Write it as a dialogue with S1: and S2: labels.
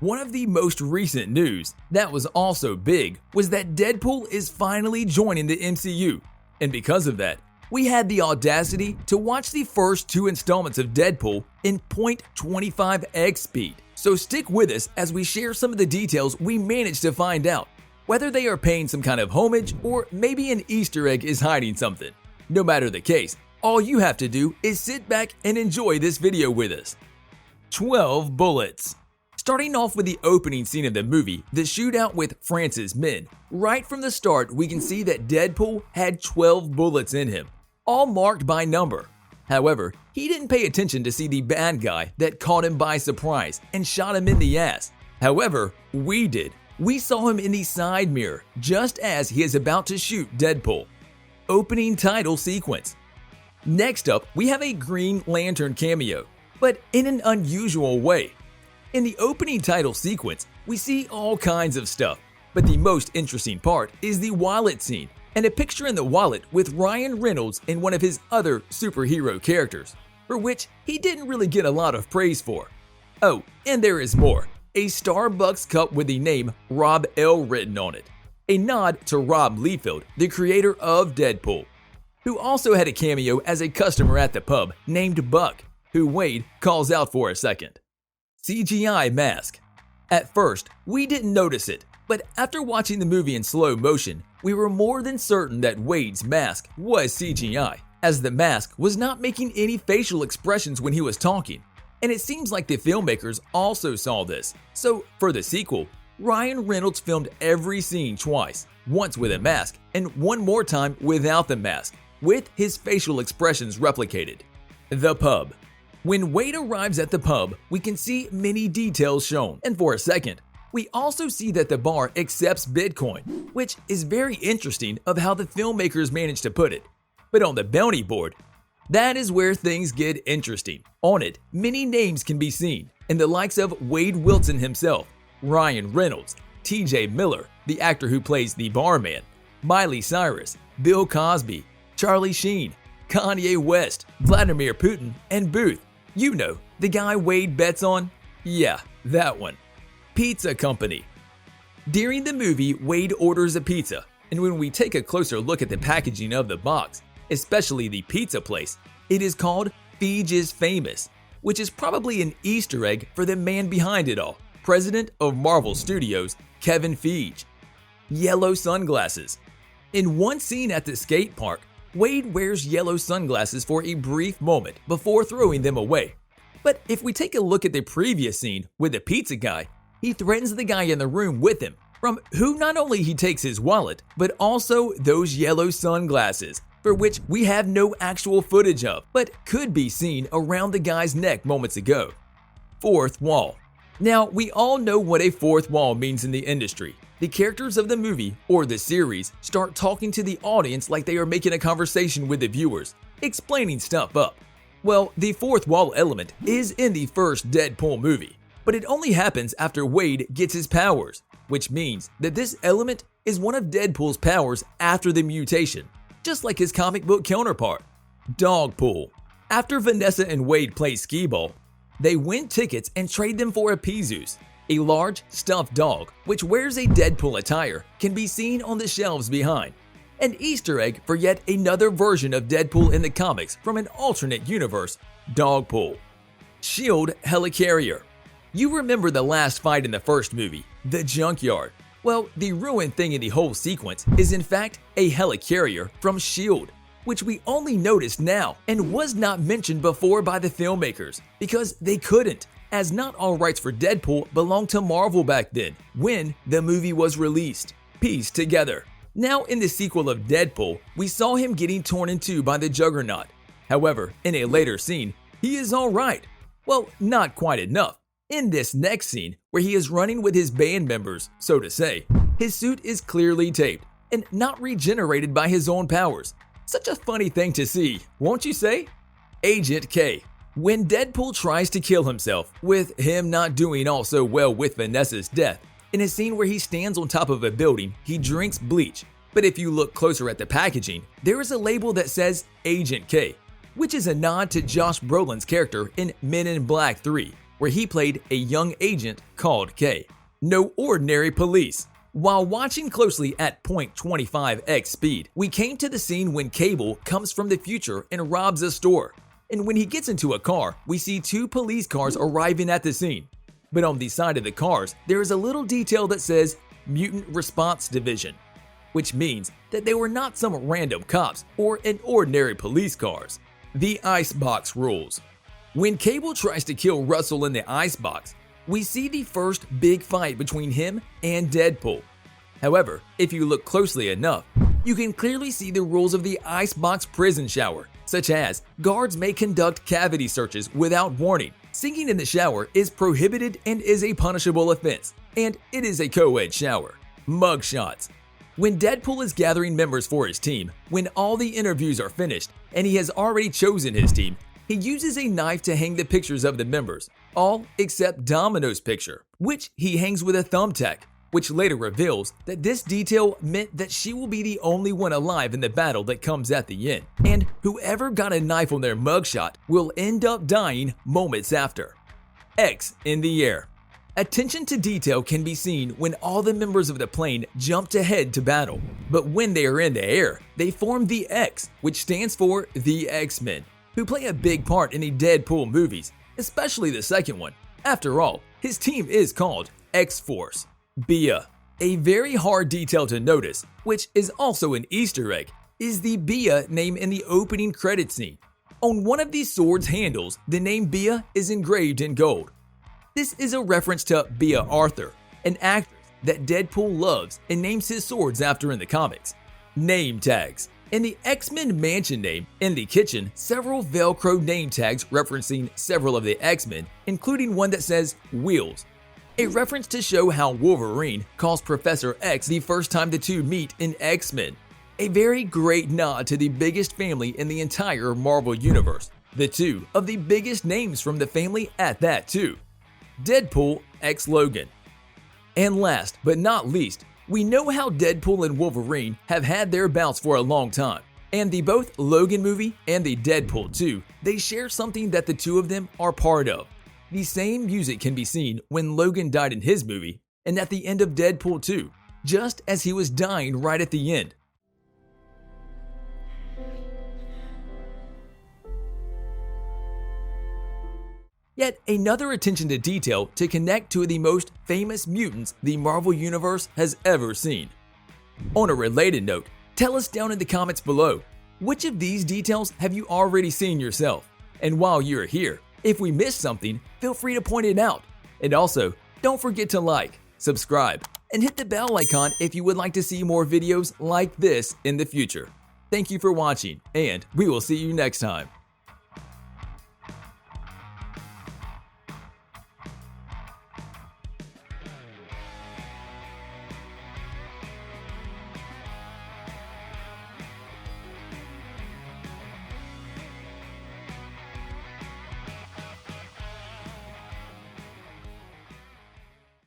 S1: One of the most recent news that was also big was that Deadpool is finally joining the MCU, and because of that, we had the audacity to watch the first 2 installments of Deadpool in 0.25x speed. So stick with us as we share some of the details we managed to find out, whether they are paying some kind of homage or maybe an Easter egg is hiding something. No matter the case, all you have to do is sit back and enjoy this video with us. 12 bullets. Starting off with the opening scene of the movie, the shootout with France's men. Right from the start, we can see that Deadpool had 12 bullets in him, all marked by number. However, he didn't pay attention to see the bad guy that caught him by surprise and shot him in the ass. However, we did. We saw him in the side mirror just as he is about to shoot Deadpool. Opening title sequence. Next up, we have a Green Lantern cameo, but in an unusual way. In the opening title sequence, we see all kinds of stuff, but the most interesting part is the wallet scene and a picture in the wallet with Ryan Reynolds and one of his other superhero characters, for which he didn't really get a lot of praise for. Oh, and there is more. A Starbucks cup with the name Rob L written on it, a nod to Rob Liefeld, the creator of Deadpool, who also had a cameo as a customer at the pub named Buck, who Wade calls out for a second. CGI mask. At first, we didn't notice it, but after watching the movie in slow motion, we were more than certain that Wade's mask was CGI, as the mask was not making any facial expressions when he was talking. And it seems like the filmmakers also saw this. So, for the sequel, Ryan Reynolds filmed every scene twice, once with a mask and one more time without the mask, with his facial expressions replicated. The pub. When Wade arrives at the pub, we can see many details shown, and for a second, we also see that the bar accepts Bitcoin, which is very interesting of how the filmmakers managed to put it. But on the bounty board, that is where things get interesting. On it, many names can be seen, and the likes of Wade Wilson himself, Ryan Reynolds, TJ Miller, the actor who plays the barman, Miley Cyrus, Bill Cosby, Charlie Sheen, Kanye West, Vladimir Putin, and Booth. You know, the guy Wade bets on? Yeah, that one. Pizza Company. During the movie, Wade orders a pizza, and when we take a closer look at the packaging of the box, especially the pizza place, it is called Feige is Famous, which is probably an Easter egg for the man behind it all, president of Marvel Studios, Kevin Feige. Yellow sunglasses. In one scene at the skate park, Wade wears yellow sunglasses for a brief moment before throwing them away. But if we take a look at the previous scene with the pizza guy, he threatens the guy in the room with him, from who not only he takes his wallet, but also those yellow sunglasses, for which we have no actual footage of, but could be seen around the guy's neck moments ago. Fourth wall. Now, we all know what a fourth wall means in the industry. The characters of the movie or the series start talking to the audience like they are making a conversation with the viewers, explaining stuff up. Well, the fourth wall element is in the first Deadpool movie, but it only happens after Wade gets his powers, which means that this element is one of Deadpool's powers after the mutation, just like his comic book counterpart, DOGPOOL. After Vanessa and Wade play skee-ball, they win tickets and trade them for a Pizus, a large stuffed dog which wears a Deadpool attire can be seen on the shelves behind. An Easter egg for yet another version of Deadpool in the comics from an alternate universe, DOGPOOL. S.H.I.E.L.D. HELICARRIER. You remember the last fight in the first movie, the junkyard. Well, the ruined thing in the whole sequence is in fact a helicarrier from S.H.I.E.L.D, which we only noticed now and was not mentioned before by the filmmakers because they couldn't, as not all rights for Deadpool belonged to Marvel back then when the movie was released. Piece together. Now in the sequel of Deadpool, we saw him getting torn in two by the Juggernaut. However, in a later scene, he is alright. Well, not quite enough. In this next scene, where he is running with his band members, so to say, his suit is clearly taped and not regenerated by his own powers. Such a funny thing to see, won't you say? Agent K. When Deadpool tries to kill himself, with him not doing all so well with Vanessa's death, in a scene where he stands on top of a building, he drinks bleach. But if you look closer at the packaging, there is a label that says Agent K, which is a nod to Josh Brolin's character in Men in Black 3, where he played a young agent called K. No ordinary police. While watching closely at 0.25x speed, we came to the scene when Cable comes from the future and robs a store. And when he gets into a car, we see two police cars arriving at the scene. But on the side of the cars, there is a little detail that says Mutant Response Division, which means that they were not some random cops or an ordinary police cars. The Icebox Rules. When Cable tries to kill Russell in the icebox, we see the first big fight between him and Deadpool. However, if you look closely enough, you can clearly see the rules of the icebox prison shower, such as guards may conduct cavity searches without warning, singing in the shower is prohibited and is a punishable offense, and it is a co-ed shower. Mugshots. When Deadpool is gathering members for his team, when all the interviews are finished and he has already chosen his team, he uses a knife to hang the pictures of the members, all except Domino's picture, which he hangs with a thumbtack, which later reveals that this detail meant that she will be the only one alive in the battle that comes at the end, and whoever got a knife on their mugshot will end up dying moments after. X in the air. Attention to detail can be seen when all the members of the plane jump to head to battle, but when they are in the air, they form the X, which stands for the X-Men, who play a big part in the Deadpool movies, especially the second one. After all, his team is called X-Force. Bia. A very hard detail to notice, which is also an Easter egg, is the Bia name in the opening credit scene. On one of these swords' handles, the name Bia is engraved in gold. This is a reference to Bia Arthur, an actress that Deadpool loves and names his swords after in the comics. Name tags. In the X-Men mansion name, in the kitchen, several Velcro name tags referencing several of the X-Men, including one that says Wheels, a reference to show how Wolverine calls Professor X the first time the two meet in X-Men. A very great nod to the biggest family in the entire Marvel Universe, the two of the biggest names from the family at that too. Deadpool x Logan. And last but not least, we know how Deadpool and Wolverine have had their bouts for a long time, and the both Logan movie and the Deadpool 2, they share something that the two of them are part of. The same music can be seen when Logan died in his movie and at the end of Deadpool 2, just as he was dying right at the end. Yet another attention to detail to connect to the most famous mutants the Marvel Universe has ever seen. On a related note, tell us down in the comments below, which of these details have you already seen yourself? And while you're here, if we missed something, feel free to point it out. And also, don't forget to like, subscribe, and hit the bell icon if you would like to see more videos like this in the future. Thank you for watching, and we will see you next time.